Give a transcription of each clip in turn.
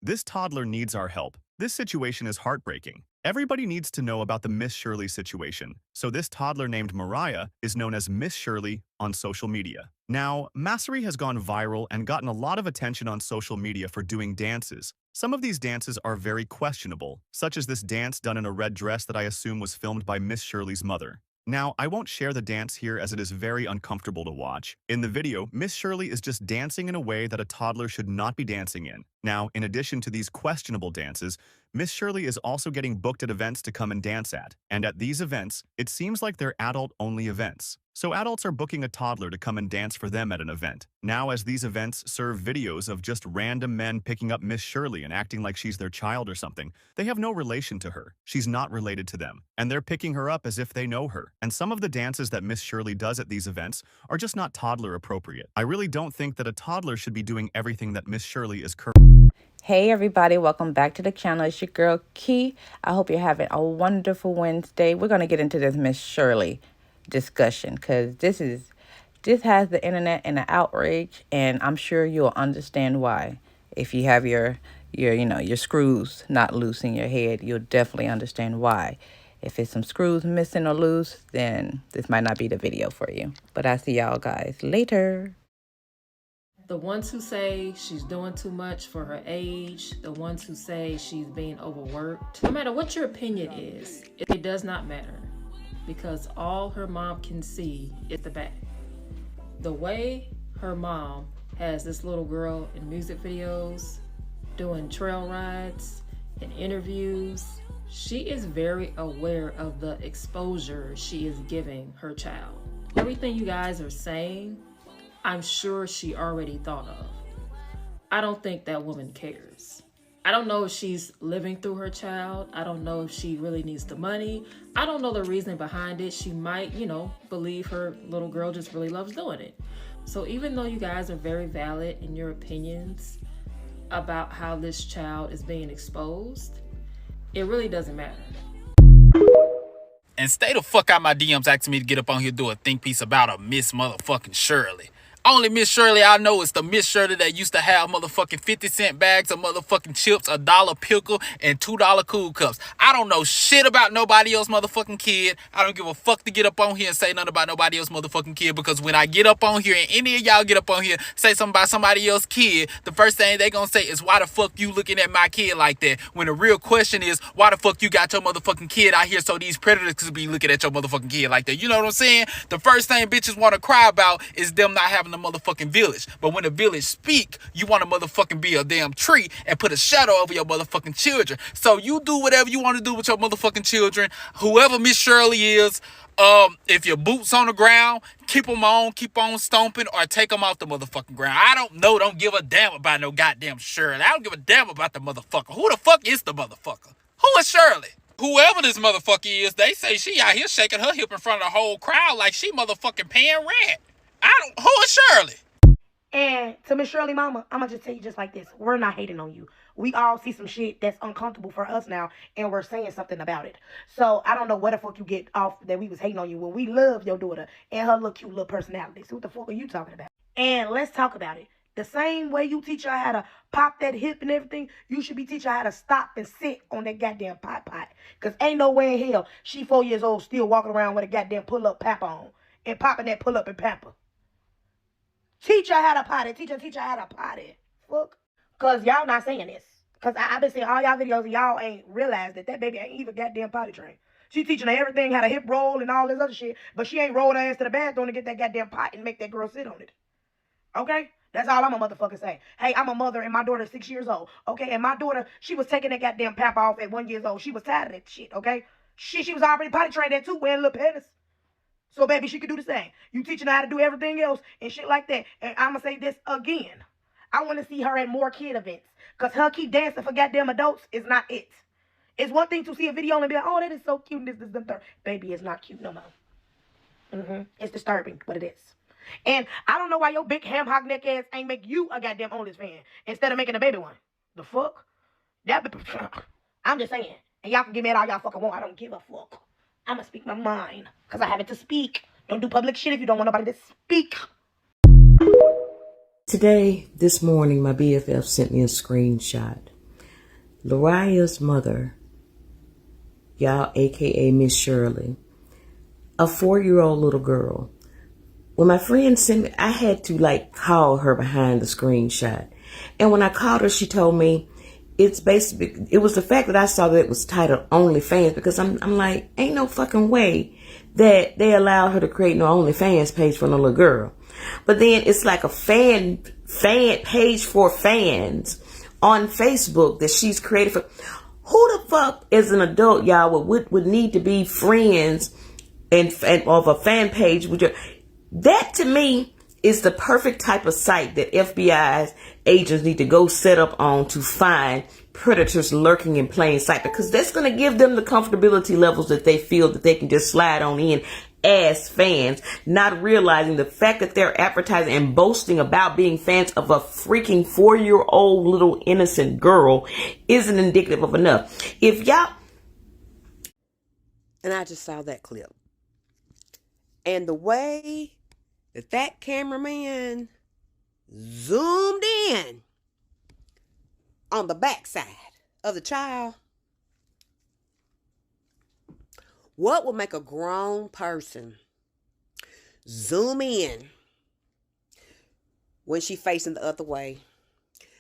This toddler needs our help. This situation is heartbreaking. Everybody needs to know about the Miss Shirley situation. So this toddler named Mariah is known as Miss Shirley on social media. Now, Massery has gone viral and gotten a lot of attention on social media for doing dances. Some of these dances are very questionable, such as this dance done in a red dress that I assume was filmed by Miss Shirley's mother. Now, I won't share the dance here as it is very uncomfortable to watch. In the video, Miss Shirley is just dancing in a way that a toddler should not be dancing in. Now, in addition to these questionable dances, Miss Shirley is also getting booked at events to come and dance at. And at these events, it seems like they're adult-only events. So adults are booking a toddler to come and dance for them at an event. Now, as these events serve videos of just random men picking up Miss Shirley and acting like she's their child or something, they have no relation to her. She's not related to them. And they're picking her up as if they know her. And some of the dances that Miss Shirley does at these events are just not toddler appropriate. I really don't think that a toddler should be doing everything that Miss Shirley is Hey everybody, welcome back to the channel. It's your girl Key. I hope you're having a wonderful Wednesday. We're going to get into this Miss Shirley discussion because this has the internet in an outrage, and I'm sure you'll understand why. If you have your screws not loose in your head, you'll definitely understand why. If it's some screws missing or loose, then this might not be the video for you. But I'll see y'all guys later. The ones who say she's doing too much for her age, the ones who say she's being overworked, no matter what your opinion is, it does not matter, because all her mom can see is the back. The way her mom has this little girl in music videos, doing trail rides and interviews, she is very aware of the exposure she is giving her child. Everything you guys are saying, I'm sure she already thought of. I don't think that woman cares. I don't know if she's living through her child. I don't know if she really needs the money. I don't know the reason behind it. She might, believe her little girl just really loves doing it. So even though you guys are very valid in your opinions about how this child is being exposed, it really doesn't matter. And stay the fuck out my DMs asking me to get up on here do a think piece about a Miss motherfucking Shirley. Only Miss Shirley I know is the Miss Shirley that used to have motherfucking 50-cent bags of motherfucking chips, $1 pickle, and $2 cool cups. I don't know shit about nobody else motherfucking kid. I don't give a fuck to get up on here and say nothing about nobody else motherfucking kid, because when I get up on here and any of y'all get up on here say something about somebody else's kid, the first thing they gonna say is, why the fuck you looking at my kid like that? When the real question is, why the fuck you got your motherfucking kid out here so these predators could be looking at your motherfucking kid like that? You know what I'm saying? The first thing bitches want to cry about is them not having a motherfucking village. But when the village speak, you want to motherfucking be a damn tree and put a shadow over your motherfucking children. So you do whatever you want to do with your motherfucking children. Whoever Miss Shirley is, if your boots on the ground, keep them on, keep on stomping, or take them off the motherfucking ground. I don't give a damn about no goddamn Shirley. I don't give a damn about the motherfucker. Who the fuck is the motherfucker? Who is Shirley? Whoever this motherfucker is, they say she out here shaking her hip in front of the whole crowd like she motherfucking paying rent. Who is Shirley? And to Miss Shirley mama, I'm going to just tell you just like this. We're not hating on you. We all see some shit that's uncomfortable for us now, and we're saying something about it. So I don't know what the fuck you get off that we was hating on you when we love your daughter and her little cute little personality. So what the fuck are you talking about? And let's talk about it. The same way you teach her how to pop that hip and everything, you should be teaching her how to stop and sit on that goddamn pot. Because ain't no way in hell she 4 years old still walking around with a goddamn pull-up papa on and popping that pull-up and pamper. Teach her how to potty. Teach her how to potty. Fuck. Because y'all not saying this. Because I've been seeing all y'all videos and y'all ain't realized that baby ain't even goddamn potty trained. She teaching her everything, how to hip roll and all this other shit. But she ain't rolled her ass to the bathroom to get that goddamn pot and make that girl sit on it. Okay? That's all I'm a motherfucker say. Hey, I'm a mother and my daughter's 6 years old. Okay? And my daughter, she was taking that goddamn pap off at 1 year old. She was tired of that shit. Okay? She was already potty trained at 2, wearing little panties. So, baby, she could do the same. You teaching her how to do everything else and shit like that. And I'm going to say this again. I want to see her at more kid events. Because her keep dancing for goddamn adults is not it. It's one thing to see a video and be like, oh, that is so cute. This is the third. Baby, it's not cute no more. It's disturbing, but it is. And I don't know why your big ham hock neck ass ain't make you a goddamn OnlyFans instead of making a baby one. The fuck? I'm just saying. And y'all can give me all y'all fucking want. I don't give a fuck. I'm going to speak my mind. Because I have it to speak. Don't do public shit if you don't want nobody to speak. This morning, my BFF sent me a screenshot Laria's mother, y'all, aka Miss Shirley, a 4-year-old little girl. When my friend sent me, I had to call her behind the screenshot. And when I called her, she told me it was the fact that I saw that it was titled OnlyFans, because I'm like, ain't no fucking way that they allowed her to create no OnlyFans page for no little girl. But then it's like a fan page for fans on Facebook that she's created for. Who the fuck as an adult, y'all, would need to be friends and of a fan page with your. That to me is the perfect type of site that FBI agents need to go set up on to find predators lurking in plain sight, because that's going to give them the comfortability levels that they feel that they can just slide on in as fans, not realizing the fact that they're advertising and boasting about being fans of a freaking 4-year-old little innocent girl isn't indicative of enough. If y'all, and I just saw that clip, and the way that cameraman zoomed in on the backside of the child, what would make a grown person zoom in when she's facing the other way?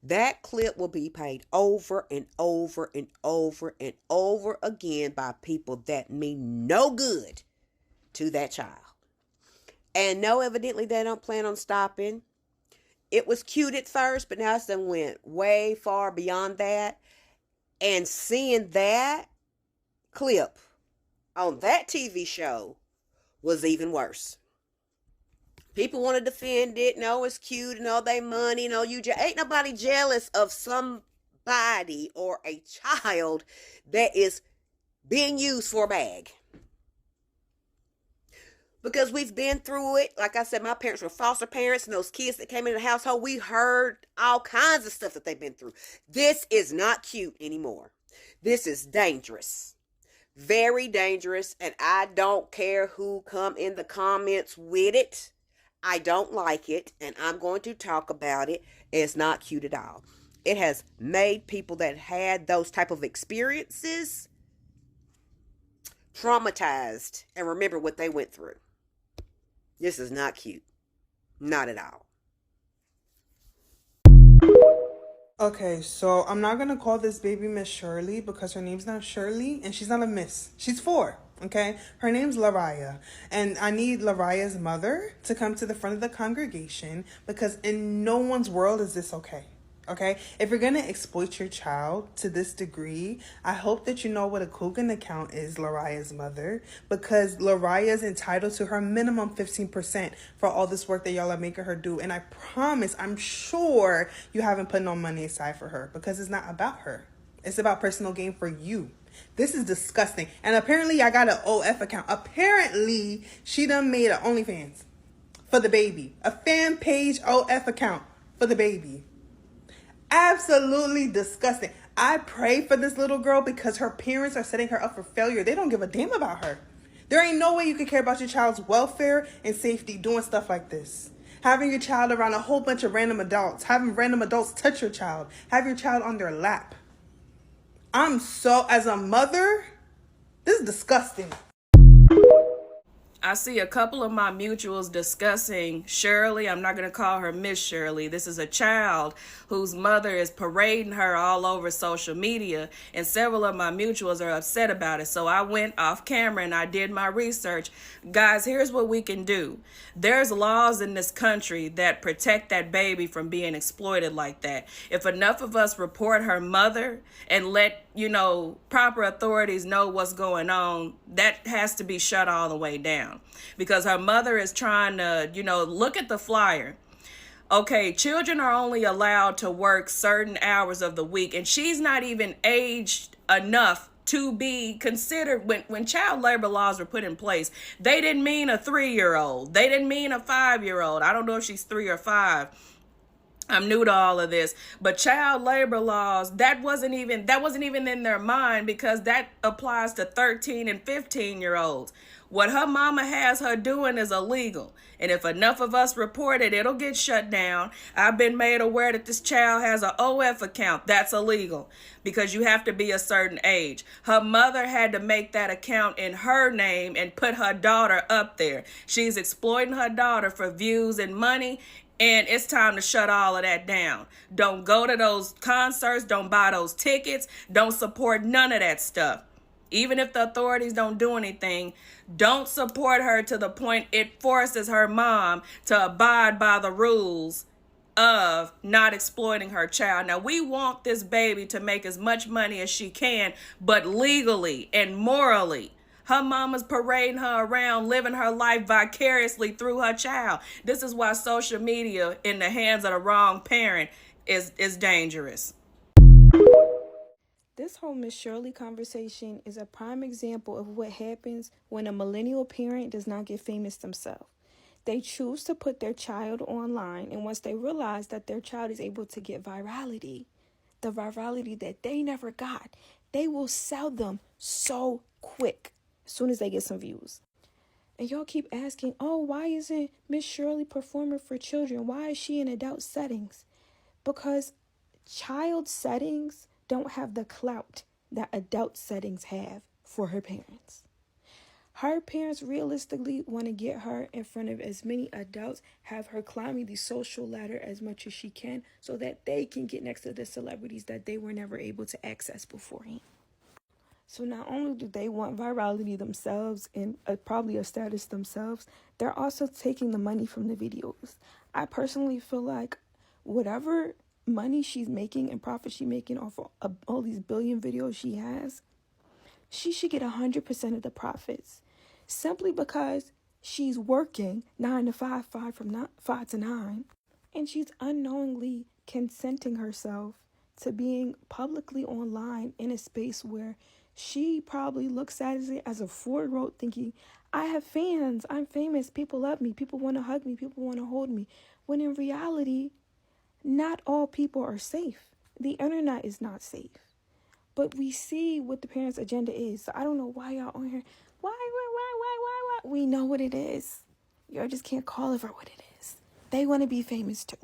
That clip will be played over and over and over and over again by people that mean no good to that child. And no, evidently they don't plan on stopping. It was cute at first, but now it's done went way far beyond that. And seeing that clip on that TV show was even worse. People want to defend it. No, it's cute. No, they money. No, ain't nobody jealous of somebody or a child that is being used for a bag. Because we've been through it. Like I said, my parents were foster parents, and those kids that came into the household, we heard all kinds of stuff that they've been through. This is not cute anymore. This is dangerous. Very dangerous, and I don't care who come in the comments with it. I don't like it, and I'm going to talk about it. It's not cute at all. It has made people that had those type of experiences traumatized and remember what they went through. This is not cute. Not at all. Okay, so I'm not going to call this baby Miss Shirley because her name's not Shirley and she's not a miss. She's 4, okay? Her name's Laria. And I need Laria's mother to come to the front of the congregation because in no one's world is this okay. Okay, if you're going to exploit your child to this degree, I hope that you know what a Coogan account is, Laria's mother, because Laria is entitled to her minimum 15% for all this work that y'all are making her do. And I promise, I'm sure you haven't put no money aside for her because it's not about her. It's about personal gain for you. This is disgusting. And apparently I got an OF account. Apparently she done made an OnlyFans for the baby. A fan page OF account for the baby. Absolutely disgusting. I pray for this little girl because her parents are setting her up for failure. They don't give a damn about her. There ain't no way you can care about your child's welfare and safety doing stuff like this. Having your child around a whole bunch of random adults, having random adults touch your child, have your child on their lap. As a mother, this is disgusting. I see a couple of my mutuals discussing Shirley. I'm not going to call her Miss Shirley. This is a child whose mother is parading her all over social media, and several of my mutuals are upset about it. So I went off camera and I did my research. Guys, here's what we can do. There's laws in this country that protect that baby from being exploited like that. If enough of us report her mother and let, proper authorities know what's going on, that has to be shut all the way down. Because her mother is trying to, look at the flyer. Okay, children are only allowed to work certain hours of the week, and she's not even aged enough to be considered. When child labor laws were put in place, they didn't mean a 3-year-old. They didn't mean a 5-year-old. I don't know if she's 3 or 5. I'm new to all of this, but child labor laws, that wasn't even in their mind, because that applies to 13 and 15-year-olds. What her mama has her doing is illegal. And if enough of us report it, it'll get shut down. I've been made aware that this child has an OF account. That's illegal because you have to be a certain age. Her mother had to make that account in her name and put her daughter up there. She's exploiting her daughter for views and money. And it's time to shut all of that down. Don't go to those concerts. Don't buy those tickets. Don't support none of that stuff. Even if the authorities don't do anything, don't support her to the point it forces her mom to abide by the rules of not exploiting her child. Now, we want this baby to make as much money as she can, but legally and morally. Her mama's parading her around, living her life vicariously through her child. This is why social media in the hands of the wrong parent is dangerous. This whole Miss Shirley conversation is a prime example of what happens when a millennial parent does not get famous themselves. They choose to put their child online, and once they realize that their child is able to get virality, the virality that they never got, they will sell them so quick as soon as they get some views. And y'all keep asking, oh, why isn't Miss Shirley performing for children? Why is she in adult settings? Because child settings don't have the clout that adult settings have for her parents. Her parents realistically want to get her in front of as many adults, have her climbing the social ladder as much as she can so that they can get next to the celebrities that they were never able to access beforehand. So not only do they want virality themselves and probably a status themselves, they're also taking the money from the videos. I personally feel like whatever money she's making and profit she's making off of all these billion videos she has, she should get 100% of the profits, simply because she's working 9 to 5, 5 to 9, and she's unknowingly consenting herself to being publicly online in a space where she probably looks at it as a 4-year-old thinking, I have fans, I'm famous, people love me, people want to hug me, people want to hold me. When in reality, not all people are safe. The internet is not safe. But we see what the parents' agenda is. So I don't know why y'all on here. Why? We know what it is. Y'all just can't call it for what it is. They want to be famous too.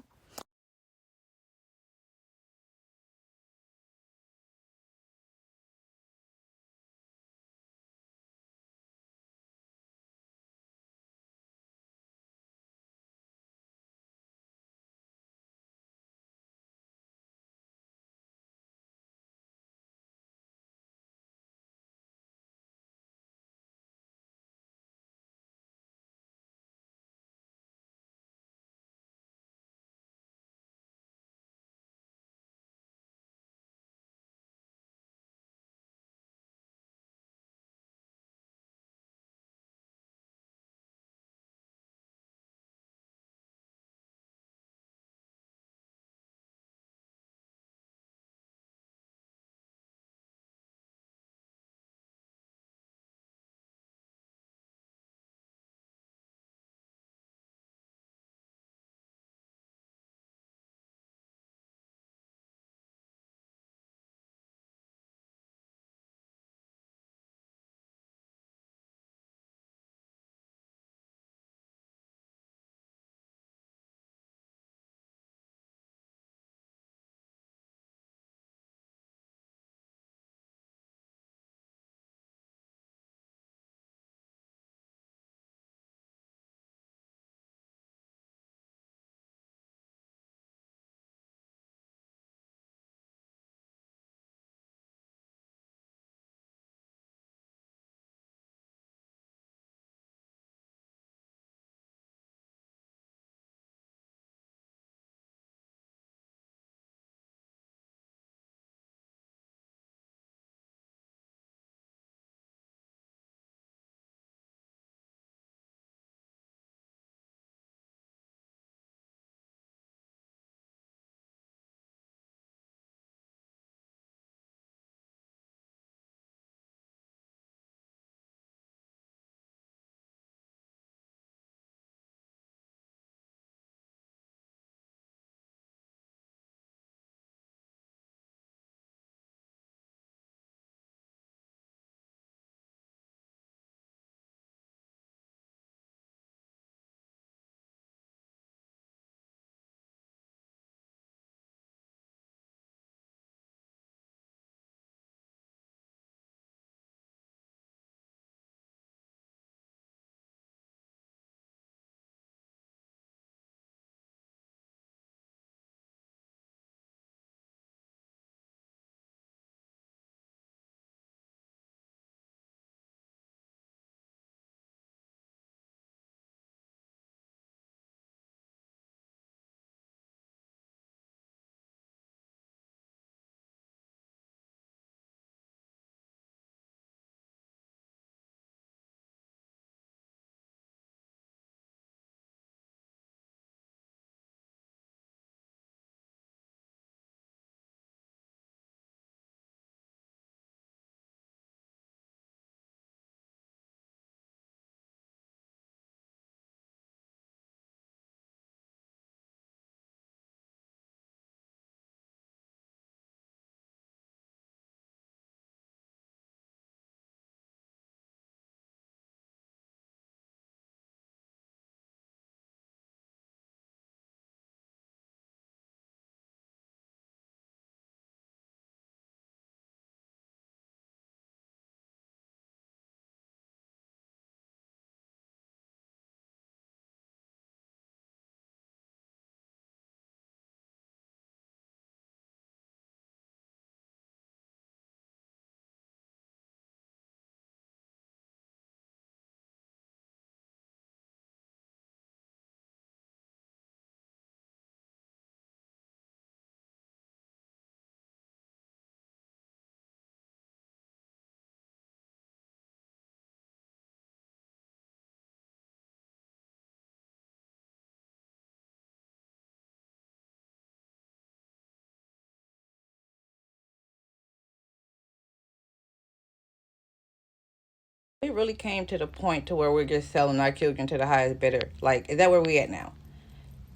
It really came to the point to where we're just selling our children to the highest bidder. Like, is that where we at now?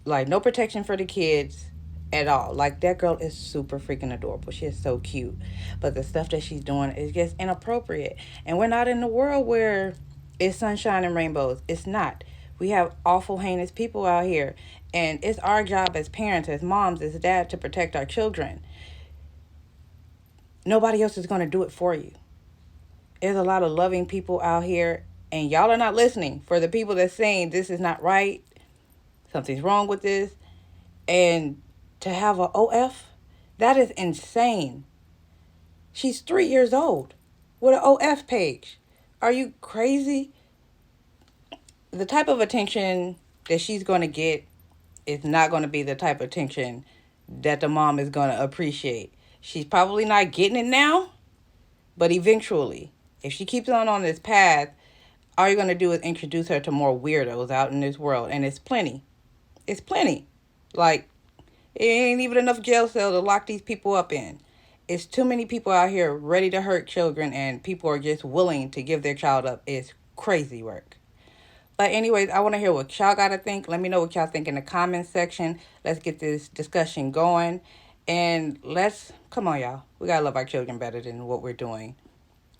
Like, no protection for the kids at all. Like, that girl is super freaking adorable. She is so cute. But the stuff that she's doing is just inappropriate. And we're not in the world where it's sunshine and rainbows. It's not. We have awful, heinous people out here. And it's our job as parents, as moms, as dads, to protect our children. Nobody else is going to do it for you. There's a lot of loving people out here, and y'all are not listening. For the people that's saying this is not right, something's wrong with this, and to have a OF, that is insane. She's 3 years old with an OF page. Are you crazy? The type of attention that she's going to get is not going to be the type of attention that the mom is going to appreciate. She's probably not getting it now, but eventually, if she keeps on this path, all you're going to do is introduce her to more weirdos out in this world. And it's plenty. It's plenty. Like, it ain't even enough jail cells to lock these people up in. It's too many people out here ready to hurt children, and people are just willing to give their child up. It's crazy work. But anyways, I want to hear what y'all got to think. Let me know what y'all think in the comments section. Let's get this discussion going. And come on, y'all. We got to love our children better than what we're doing.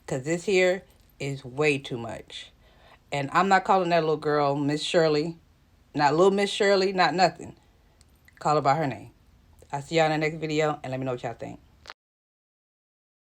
Because this here is way too much. And I'm not calling that little girl Miss Shirley. Not little Miss Shirley, not nothing. Call her by her name. I'll see y'all in the next video, and let me know what y'all think.